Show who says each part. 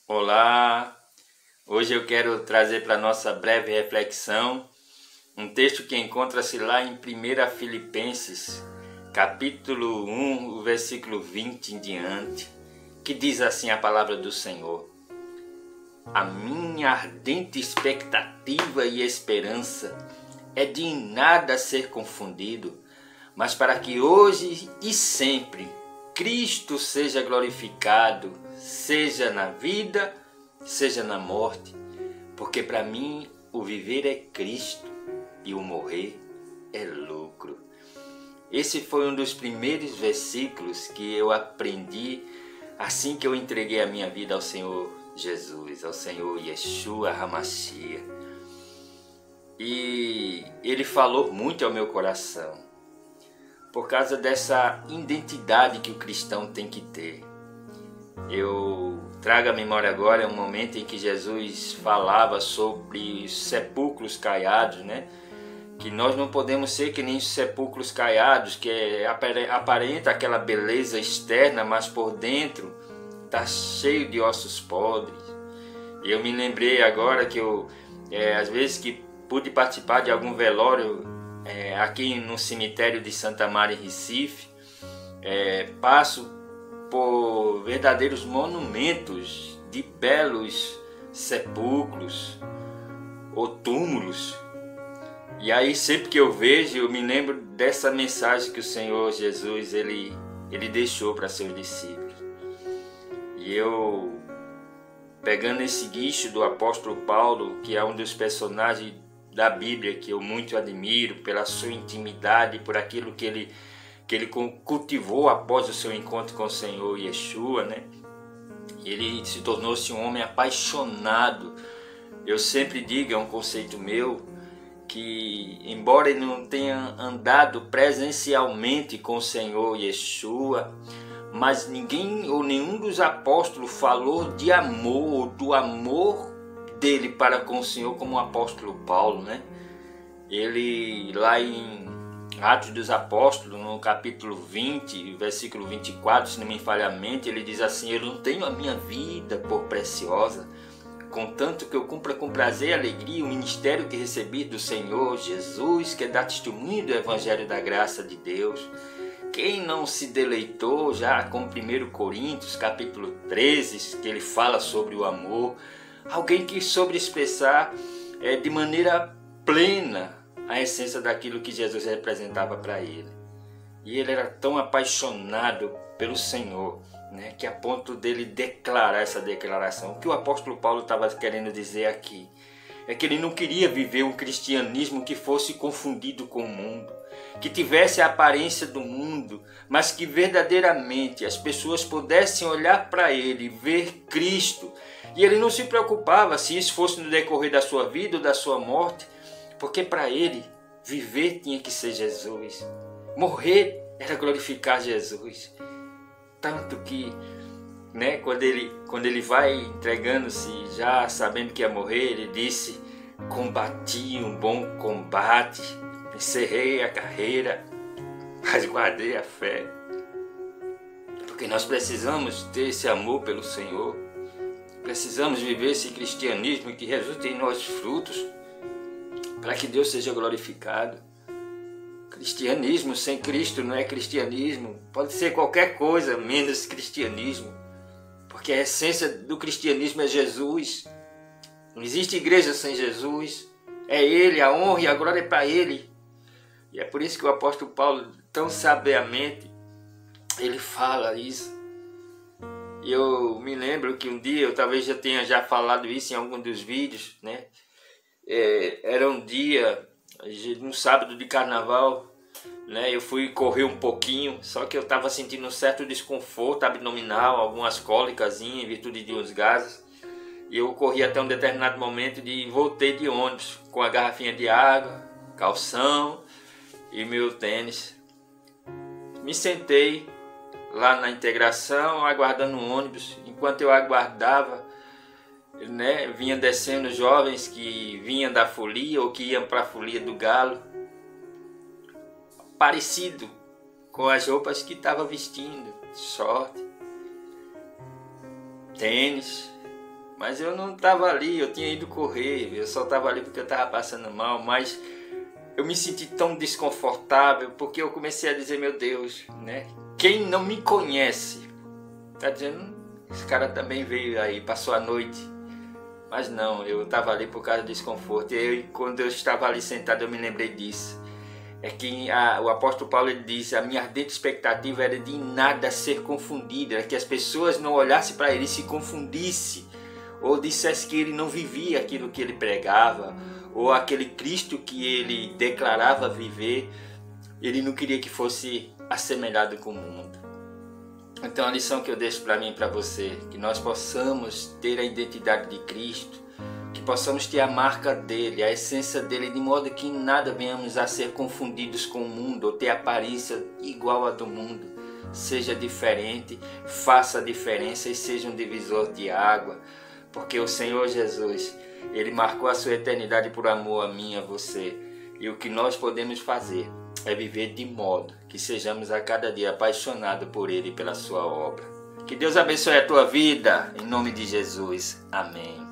Speaker 1: Olá, hoje eu quero trazer para nossa breve reflexão um texto que encontra-se lá em 1 Filipenses, capítulo 1, o versículo 20 em diante, que diz assim a palavra do Senhor: A minha ardente expectativa e esperança é de em nada ser confundido, mas para que hoje e sempre Cristo seja glorificado, seja na vida, seja na morte, porque para mim o viver é Cristo e o morrer é lucro. Esse foi um dos primeiros versículos que eu aprendi assim que eu entreguei a minha vida ao Senhor Jesus, ao Senhor Yeshua HaMashiach. E ele falou muito ao meu coração, por causa dessa identidade que o cristão tem que ter. Eu trago à memória agora um momento em que Jesus falava sobre os sepulcros caiados, né? Que nós não podemos ser que nem os sepulcros caiados, que aparenta aquela beleza externa, mas por dentro está cheio de ossos podres. E eu me lembrei agora que às vezes que pude participar de algum velório aqui no cemitério de Santa Maria, em Recife, passo por verdadeiros monumentos de belos sepulcros ou túmulos. E aí sempre que eu vejo, eu me lembro dessa mensagem que o Senhor Jesus ele deixou para seus discípulos. E eu, pegando esse guicho do apóstolo Paulo, que é um dos personagens da Bíblia que eu muito admiro pela sua intimidade, por aquilo que ele cultivou após o seu encontro com o Senhor Yeshua, né? Ele se tornou-se um homem apaixonado. Eu sempre digo, é um conceito meu, que embora ele não tenha andado presencialmente com o Senhor Yeshua, mas ninguém ou nenhum dos apóstolos falou de amor, do amor dele para com o Senhor como o apóstolo Paulo, né? Ele lá em Atos dos Apóstolos, no capítulo 20, versículo 24, se não me falha a mente, ele diz assim: eu não tenho a minha vida por preciosa, contanto que eu cumpra com prazer e alegria o ministério que recebi do Senhor Jesus, que dá testemunho do Evangelho da graça de Deus. Quem não se deleitou já com 1 Coríntios, capítulo 13, que ele fala sobre o amor, alguém que soube expressar de maneira plena a essência daquilo que Jesus representava para ele. E ele era tão apaixonado pelo Senhor, né, que a ponto dele declarar essa declaração. O que o apóstolo Paulo estava querendo dizer aqui é que ele não queria viver um cristianismo que fosse confundido com o mundo, que tivesse a aparência do mundo, mas que verdadeiramente as pessoas pudessem olhar para ele e ver Cristo. E ele não se preocupava se isso fosse no decorrer da sua vida ou da sua morte, porque para ele viver tinha que ser Jesus, morrer era glorificar Jesus. Tanto que, né, quando ele vai entregando-se, já sabendo que ia morrer, ele disse: combati um bom combate, encerrei a carreira, mas guardei a fé. Porque nós precisamos ter esse amor pelo Senhor, precisamos viver esse cristianismo que resulte em nós frutos, para que Deus seja glorificado. Cristianismo sem Cristo não é cristianismo. Pode ser qualquer coisa menos cristianismo, porque a essência do cristianismo é Jesus. Não existe igreja sem Jesus. É Ele, a honra e a glória é para Ele. E é por isso que o apóstolo Paulo, tão sabiamente, ele fala isso. E eu me lembro que um dia, eu talvez já tenha falado isso em algum dos vídeos, né? Era um dia, um sábado de carnaval, né? Eu fui correr um pouquinho, só que eu estava sentindo um certo desconforto abdominal, algumas cólicas em virtude de uns gases. E eu corri até um determinado momento e voltei de ônibus com a garrafinha de água, calção e meu tênis. Me sentei lá na integração, aguardando o ônibus. Enquanto eu aguardava, né, vinha descendo jovens que vinham da folia ou que iam para a folia do Galo, parecido com as roupas que estava vestindo, short, tênis, Mas eu não estava ali, eu tinha ido correr, eu só estava ali porque eu estava passando mal, mas eu me senti tão desconfortável porque eu comecei a dizer, meu Deus, né? Quem não me conhece, tá dizendo, esse cara também veio aí, passou a noite. Mas não, eu estava ali por causa do desconforto. E quando eu estava ali sentado, eu me lembrei disso. É que o apóstolo Paulo ele diz, a minha ardente expectativa era de nada ser confundida, era que as pessoas não olhassem para ele e se confundissem, ou dissessem que ele não vivia aquilo que ele pregava, ou aquele Cristo que ele declarava viver, ele não queria que fosse assemelhado com o mundo. Então a lição que eu deixo para mim e para você, que nós possamos ter a identidade de Cristo, que possamos ter a marca dele, a essência dele, de modo que em nada venhamos a ser confundidos com o mundo, ou ter aparência igual à do mundo. Seja diferente, faça a diferença e seja um divisor de água, porque o Senhor Jesus, ele marcou a sua eternidade por amor a mim e a você, e o que nós podemos fazer é viver de modo que sejamos a cada dia apaixonados por ele e pela sua obra. Que Deus abençoe a tua vida, em nome de Jesus. Amém.